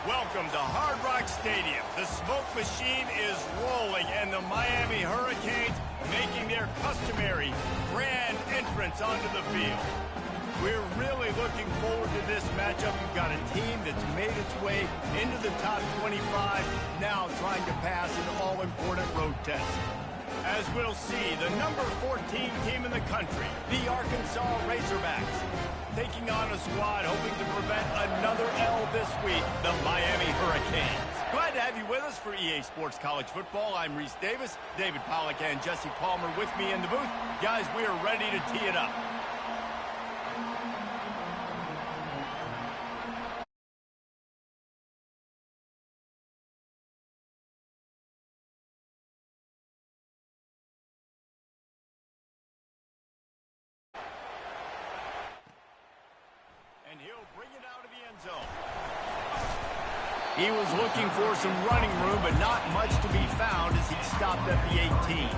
Welcome to Hard Rock Stadium. The smoke machine is rolling, and the Miami Hurricanes making their customary grand entrance onto the field. We're really looking forward to this matchup. You've got a team that's made its way into the top 25, now trying to pass an all-important road test. As we'll see, the number 14 team in the country, the Arkansas Razorbacks, taking on a squad hoping to prevent another L this week, the Miami Hurricanes. Glad to have you with us for EA Sports College Football. I'm Reese Davis, David Pollack and Jesse Palmer with me in the booth. Guys, we are ready to tee it up. And he'll bring it out of the end zone. He was looking for some running room, but not much to be found as he stopped at the 18.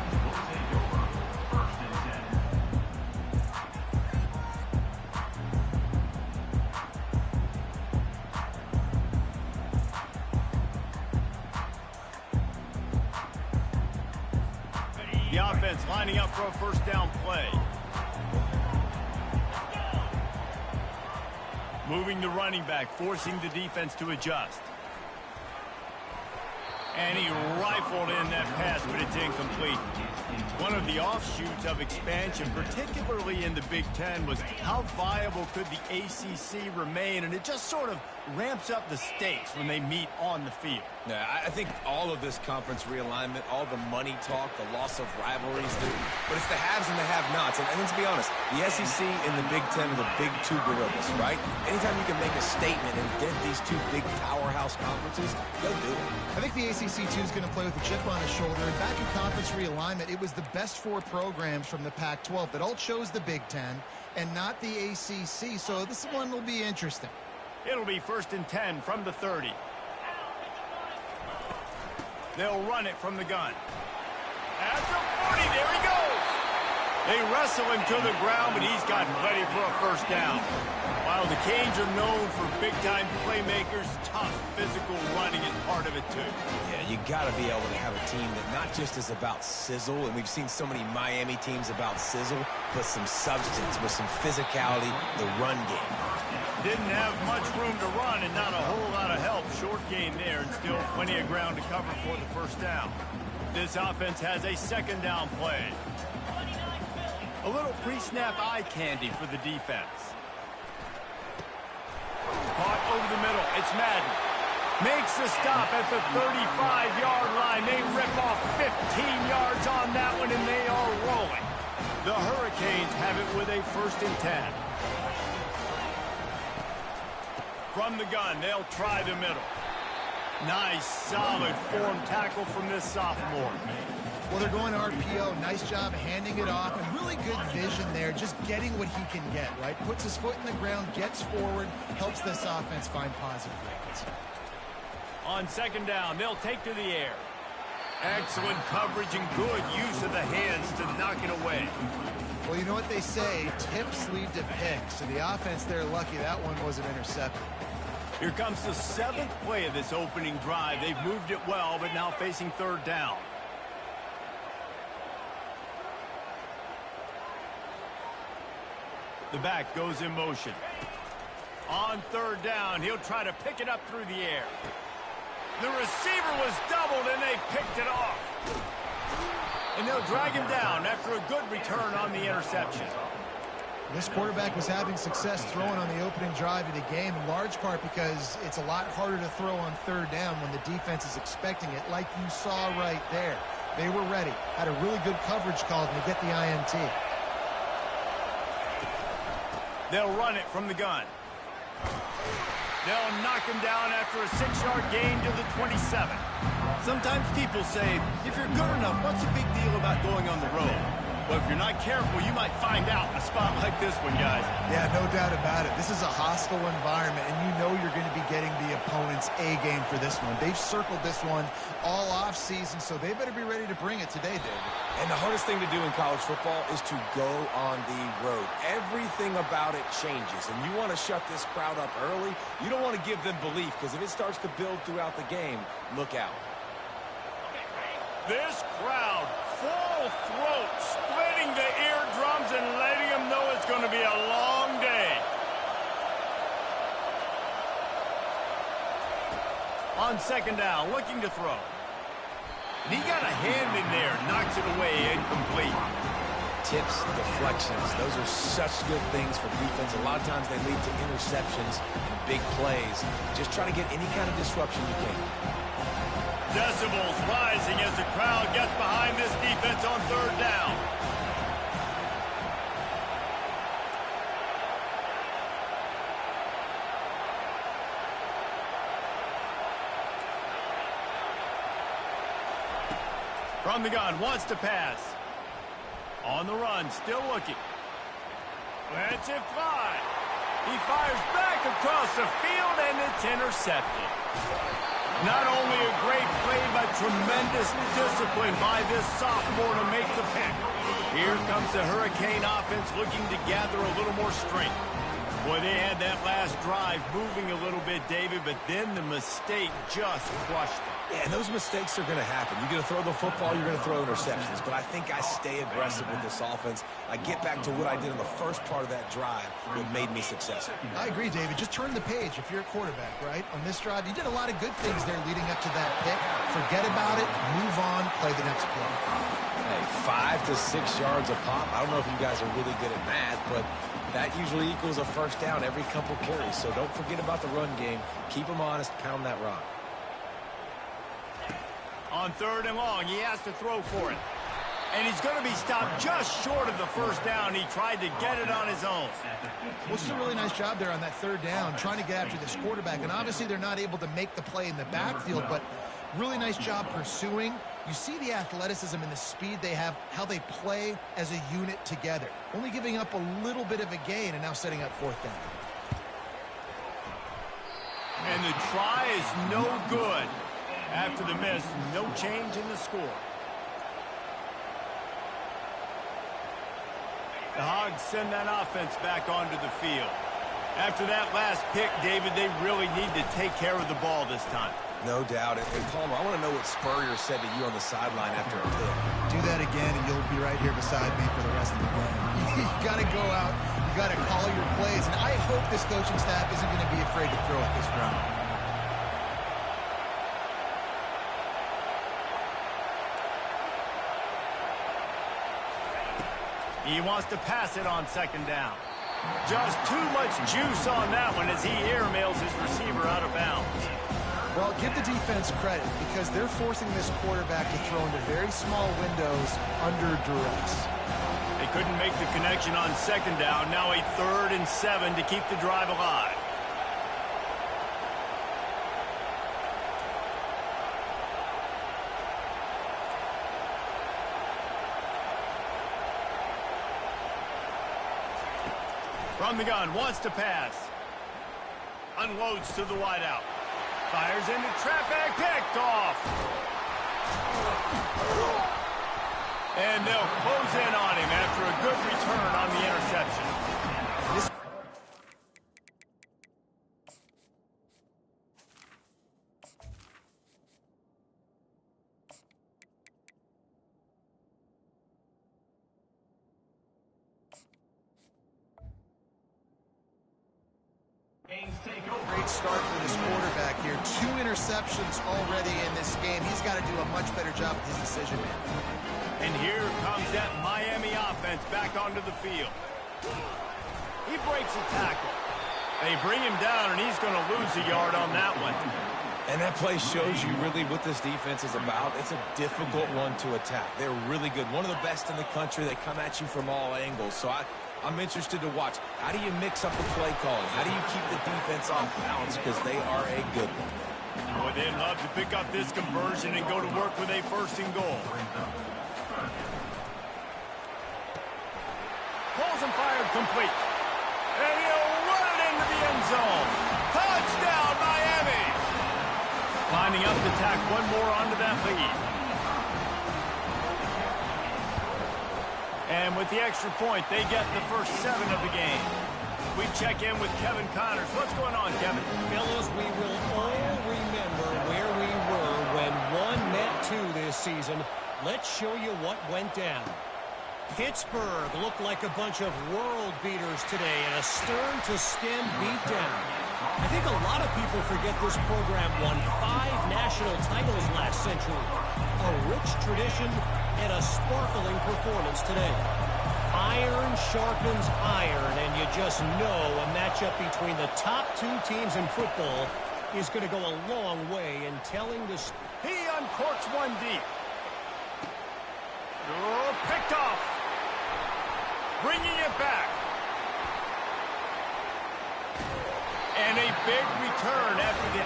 The offense lining up for a first down play. Moving the running back, forcing the defense to adjust. And he rifled in that pass, but it's incomplete. One of the offshoots of expansion, particularly in the Big Ten, was how viable could the ACC remain, and it just sort of ramps up the stakes when they meet on the field. Yeah, I think all of this conference realignment, all the money talk, the loss of rivalries, but it's the haves and the have-nots. And let's be honest, the SEC and the Big Ten are the big two gorillas, right? Anytime you can make a statement and get these two big powerhouse conferences, go do it. I think the ACC, too, is going to play with a chip on his shoulder. And back in conference realignment, it was the best four programs from the Pac-12 that all chose the Big Ten and not the ACC. So this one will be interesting. It'll be 1st and 10 from the 30. They'll run it from the gun. At the 40, there he goes. They wrestle him to the ground, but he's gotten ready for a first down. While the Canes are known for big-time playmakers, tough physical running is part of it, too. Yeah, you got to be able to have a team that not just is about sizzle, and we've seen so many Miami teams about sizzle, but some substance with some physicality, the run game. Didn't have much room to run and not a whole lot of help. Short gain there and still plenty of ground to cover for the first down. This offense has a second down play. A little pre-snap eye candy for the defense. Caught over the middle. It's Madden. Makes the stop at the 35-yard line. They rip off 15 yards on that one, and they are rolling. The Hurricanes have it with a 1st and 10. From the gun, they'll try the middle. Nice, solid form tackle from this sophomore. Well, they're going to RPO. Nice job handing it off, and really good vision there, just getting what he can get, right? Puts his foot in the ground, gets forward, helps this offense find positive rates. On second down, they'll take to the air. Excellent coverage and good use of the hands to knock it away. Well, you know what they say, tips lead to picks. So the offense, they're lucky that one wasn't intercepted. Here comes the 7th play of this opening drive. They've moved it well, but now facing third down. The back goes in motion. On third down, he'll try to pick it up through the air. The receiver was doubled, and they picked it off. And they'll drag him down after a good return on the interception. This quarterback was having success throwing on the opening drive of the game, in large part because it's a lot harder to throw on third down when the defense is expecting it, like you saw right there. They were ready, had a really good coverage call to get the INT. They'll run it from the gun. They'll knock him down after a 6-yard gain to the 27. Sometimes people say, if you're good enough, what's the big deal about going on the road? But if you're not careful, you might find out in a spot like this one, guys. Yeah, no doubt about it. This is a hostile environment, and you know you're going to be getting the opponent's A game for this one. They've circled this one all offseason, so they better be ready to bring it today, David. And the hardest thing to do in college football is to go on the road. Everything about it changes, and you want to shut this crowd up early. You don't want to give them belief, because if it starts to build throughout the game, look out. This crowd, full throat, splitting the eardrums and letting them know it's going to be a long day. On second down, looking to throw. And he got a hand in there, knocks it away, incomplete. Tips, deflections, those are such good things for defense. A lot of times they lead to interceptions and big plays. Just try to get any kind of disruption you can. Decibels rising as the crowd gets behind this defense on third down. From the gun, wants to pass. On the run, still looking. Let's it fly. He fires back across the field, and it's intercepted. Not only a great play, but tremendous discipline by this sophomore to make the pick. Here comes the Hurricane offense looking to gather a little more strength. Boy, they had that last drive moving a little bit, David, but then the mistake just crushed them. Yeah, and those mistakes are going to happen. You're going to throw the football, you're going to throw interceptions. But I think I stay aggressive with this offense. I get back to what I did in the first part of that drive that made me successful. I agree, David. Just turn the page if you're a quarterback, right? On this drive, you did a lot of good things there leading up to that pick. Forget about it, move on, play the next play. Hey, 5 to 6 yards a pop. I don't know if you guys are really good at math, but that usually equals a first down every couple carries. So don't forget about the run game. Keep them honest, pound that rock. On third and long, he has to throw for it. And he's going to be stopped just short of the first down. He tried to get it on his own. Well, it's a really nice job there on that third down, trying to get after this quarterback. And obviously they're not able to make the play in the backfield, but really nice job pursuing. You see the athleticism and the speed they have, how they play as a unit together. Only giving up a little bit of a gain and now setting up fourth down. And the try is no good. After the miss, no change in the score. The Hogs send that offense back onto the field. After that last pick, David, they really need to take care of the ball this time. No doubt. And Palmer, I want to know what Spurrier said to you on the sideline after a pick. Do that again, and you'll be right here beside me for the rest of the game. You got to go out. You got to call your plays. And I hope this coaching staff isn't going to be afraid to throw at this round. He wants to pass it on second down. Just too much juice on that one as he airmails his receiver out of bounds. Well, give the defense credit because they're forcing this quarterback to throw into very small windows under duress. They couldn't make the connection on second down. Now a 3rd and 7 to keep the drive alive. From the gun, wants to pass. Unloads to the wideout. Fires into traffic, picked off. And they'll close in on him after a good return on the interception. Great start for this quarterback here. 2 interceptions already in this game. He's got to do a much better job with his decision making. And here comes that Miami offense back onto the field. He breaks a tackle. They bring him down, and he's going to lose a yard on that one. And that play shows you really what this defense is about. It's a difficult one to attack. They're really good. One of the best in the country. They come at you from all angles. So I'm interested to watch. How do you mix up the play calling? How do you keep the defense off balance? Because they are a good one. Boy, they'd love to pick up this conversion and go to work with a 1st and goal. Pulls and fired complete. And he'll run it into the end zone. Touchdown, Miami! Lining up to tack one more onto that lead. And with the extra point, they get the first 7 of the game. We check in with Kevin Connors. What's going on, Kevin? Fellas, we will all remember where we were when 1 met 2 this season. Let's show you what went down. Pittsburgh looked like a bunch of world beaters today in a stern-to-stem beatdown. I think a lot of people forget this program won 5 national titles last century. A rich tradition and a sparkling performance today. Iron sharpens iron, and you just know a matchup between the top 2 teams in football is going to go a long way in telling the... He uncorks one deep. Oh, picked off. Bringing it back. And a big return after the